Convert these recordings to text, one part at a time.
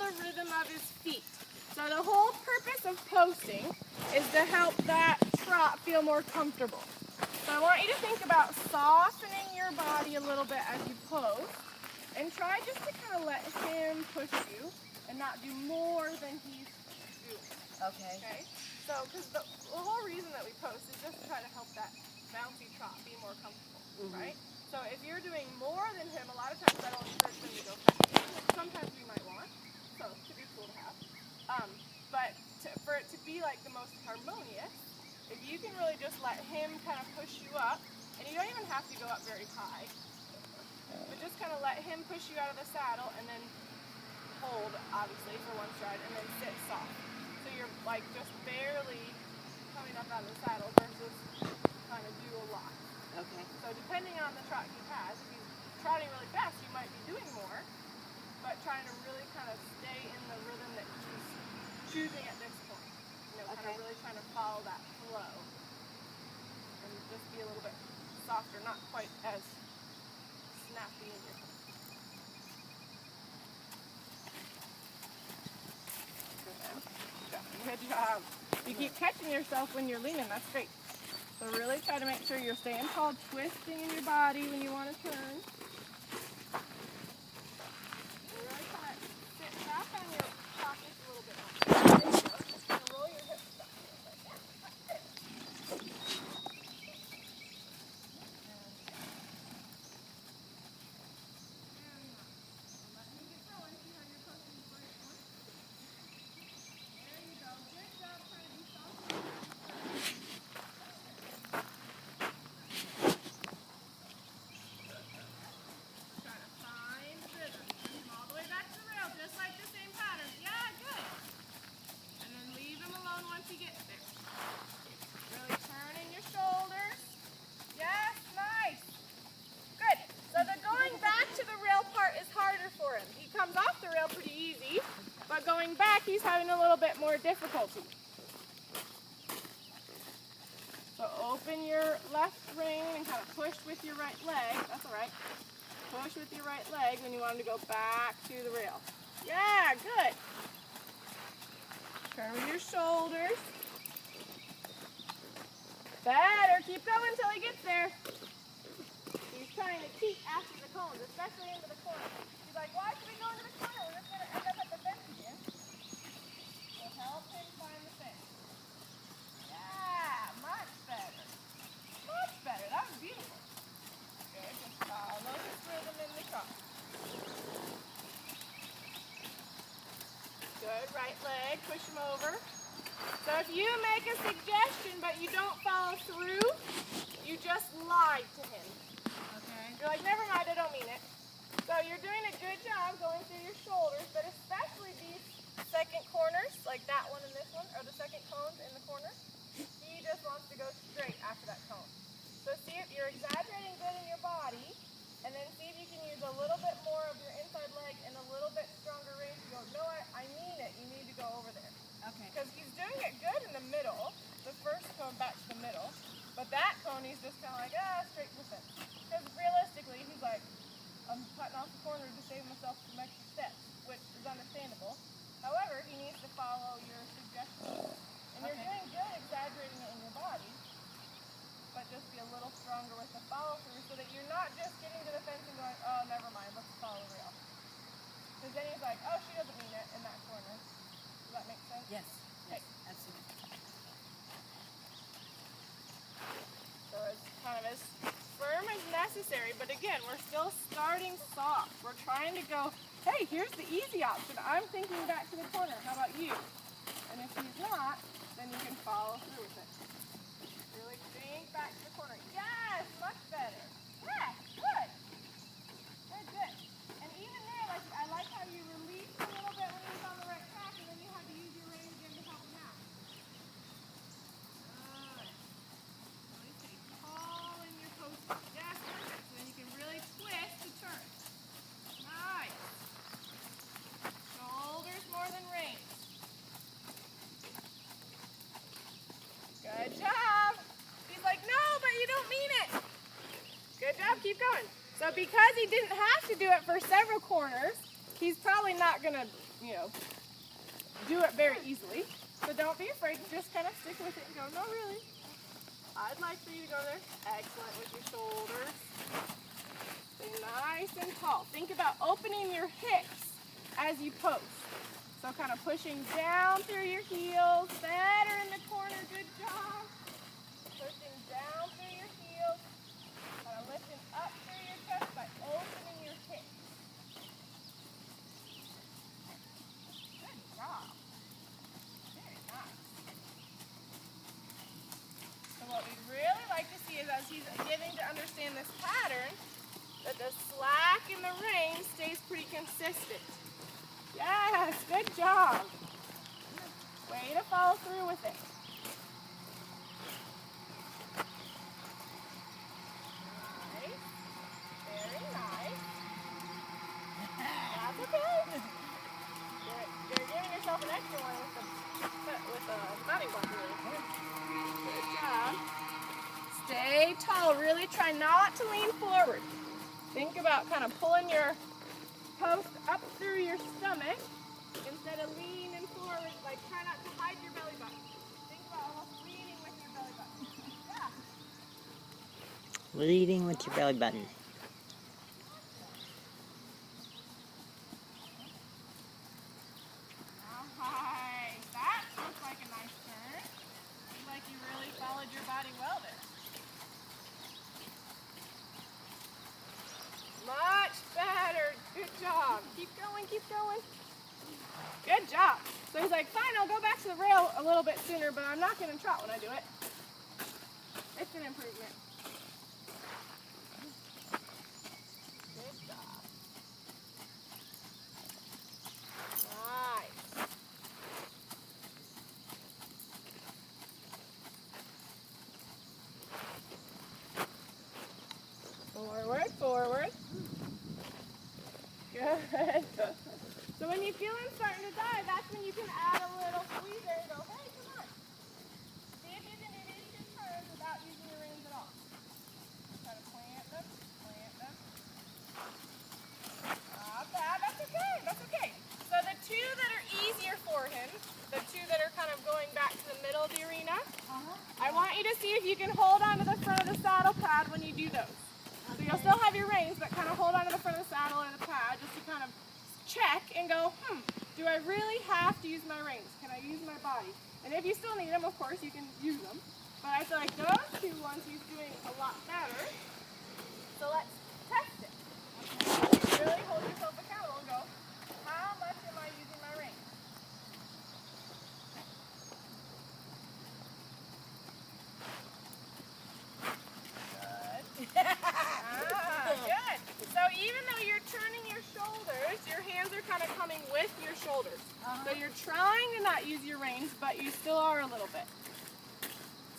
the rhythm of his feet. So the whole purpose of posting is to help that trot feel more comfortable. So I want you to think about softening your body a little bit as you post, and try just to kind of let him push you and not do more than he's doing. Okay. Okay? So, because the whole reason that we post is just to try to help that bouncy trot be more comfortable, right? So if you're doing more than him, a lot of times that'll encourage him to go faster. Sometimes we might want, so it could be cool to have. But for it to be like the most harmonious, if you can really just let him kind of push you up, and you don't even have to go up very high, but just kind of let him push you out of the saddle and then hold, obviously, for one stride, and then sit soft. So you're like just barely coming up out of the saddle versus trying to do a lot. Okay. So depending on the trot he has, if he's trotting really fast, you might be doing more, but trying to really kind of stay in the rhythm that he's choosing at this point. You know, kind of really trying to follow that flow and just be a little bit softer, not quite as snappy in your Good job. You keep catching yourself when you're leaning. That's great. So really try to make sure you're staying tall, twisting in your body when you want to turn. Really kind of sit back on your pockets a little bit more. And roll your hips back. Going back, he's having a little bit more difficulty. So open your left rein and kind of push with your right leg. That's all right. Push with your right leg when you want him to go back to the rail. Yeah, good. Turn with your shoulders. Better. Keep going until he gets there. He's trying to keep after the cones, especially into the corner. He's like, why should we go into the corner? We're just going to end up at the fence again. So help him find the fence. Yeah, much better. Much better. That was beautiful. Good. Just follow his rhythm in the trot. Good. Right leg. Push him over. So if you make a suggestion but you don't follow through, you just lied to him. Okay. You're like, never mind, I don't mean it. So you're doing a good job going through your shoulders, but especially these second corners, like that one and this one, or the second cones in the corner. He just wants to go straight after that cone. So see if you're exaggerating good in your body, and then see if you can use a little bit more of your inside leg and a little bit stronger range to go, no, I mean it, you need to go over there. Okay. Because he's doing it good in the middle, the first cone back to the middle, but that cone he's just kind of like, straight to the fence. Because realistically, he's like, I'm cutting off the corner to save myself some extra steps, which is understandable. However, he needs to follow your suggestions. And you're doing good exaggerating it in your body, but just be a little stronger with the follow through so that you're not just getting to the fence and going, oh, never mind, let's follow the rail. Because then he's like, oh, she doesn't mean it in that corner. Does that make sense? Yes. Okay. Absolutely. So it's kind of as firm as necessary, but again, we're still starting soft. We're trying to go, hey, here's the easy option. I'm thinking back to the corner. How about you? And if he's not, then you can follow through with it. Really think back to the corner. Yes, much better. Yeah, good. Good, good. And even there, like I like how you released a little bit when he was on the right track, and then you had to use your rein again to help him out. Good. Really stay tall in your posture. Yes, perfect. So then you can really twist to turn. Nice. Shoulders more than rein. Good job. He's like, no, but you don't mean it. Good job. Keep going. So because he didn't have to do it for several corners, he's probably not going to you know, do it very easily. So don't be afraid to just kind of stick with it and go, no, really. I'd like for you to go there. Excellent with your shoulders. Stay nice and tall. Think about opening your hips as you pose. So kind of pushing down through your heels. Better in the corner. Good job. Pushing down through your heels. Kind of lifting up through your chest by opening your hips. Good job. Very nice. So what we'd really like to see is, as he's getting to understand this pattern, that the slack in the rein stays pretty consistent. Yes, good job. Way to follow through with it. Nice. Very nice. That's okay. You're giving yourself an extra one with the mounting block. Good job. Stay tall. Really try not to lean forward. Think about kind of pulling your post up through your stomach instead of leaning forward. Like, try not to hide your belly button. Think about almost leading with your belly button. Yeah. Leading with your belly button. Nice. That looks like a nice turn. Looks like you really followed your body well there. Much better. Good job. Keep going, keep going. Good job. So he's like, fine, I'll go back to the rail a little bit sooner, but I'm not going to trot when I do it. It's an improvement. Good job. Nice. Forward, forward. Good. So when you feel him starting to die, that's when you can add a little squeeze there and go, hey, come on. See if you can initiate your turns without using your reins at all. Try to plant them, plant them. Not bad, that's okay, that's okay. So the two that are easier for him, the two that are kind of going back to the middle of the arena, I want you to see if you can hold on to the front of the saddle pad when you do those. So you'll still have your reins, but kind of hold on to the front of the saddle or the pad just to kind of check and go, do I really have to use my reins? Can I use my body? And if you still need them, of course, you can use them. But I feel like those two ones he's doing a lot better. So let's test it. You really hold yourself accountable and go, how much am I using my reins? Good. Good. So even though you're turning your shoulders, your hands are kind of coming with your shoulders. So you're trying to not use your reins, but you still are a little bit.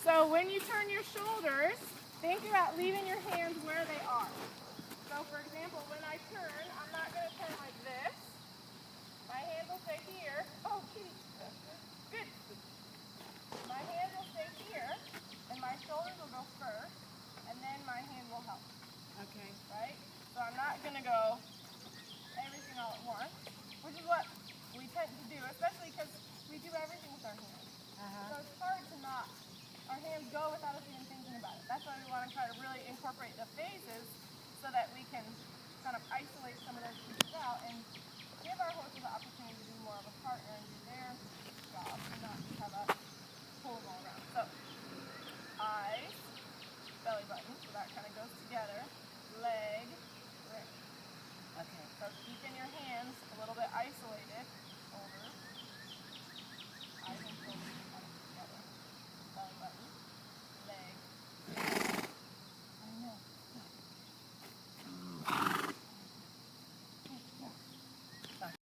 So when you turn your shoulders, think about leaving your hands where they are. So for example, when I turn, I'm not going to turn like this. My hands will stay here. Oh, kitty. Good. My hands will stay here, and my shoulders will go first, and then my hand will help. Okay. Right? So I'm not going to go everything all at once, which is what we tend to do, especially because we do everything with our hands. So it's hard to not, our hands go without us even thinking about it. That's why we want to try to really incorporate the phases so that we can kind of isolate some of those pieces out and give our horses the opportunity to be more of a partner and do their job and not just have us pull them all around. So, eyes, belly button, so that kind of goes together. Leg, ring. Okay. So keeping your hands a little bit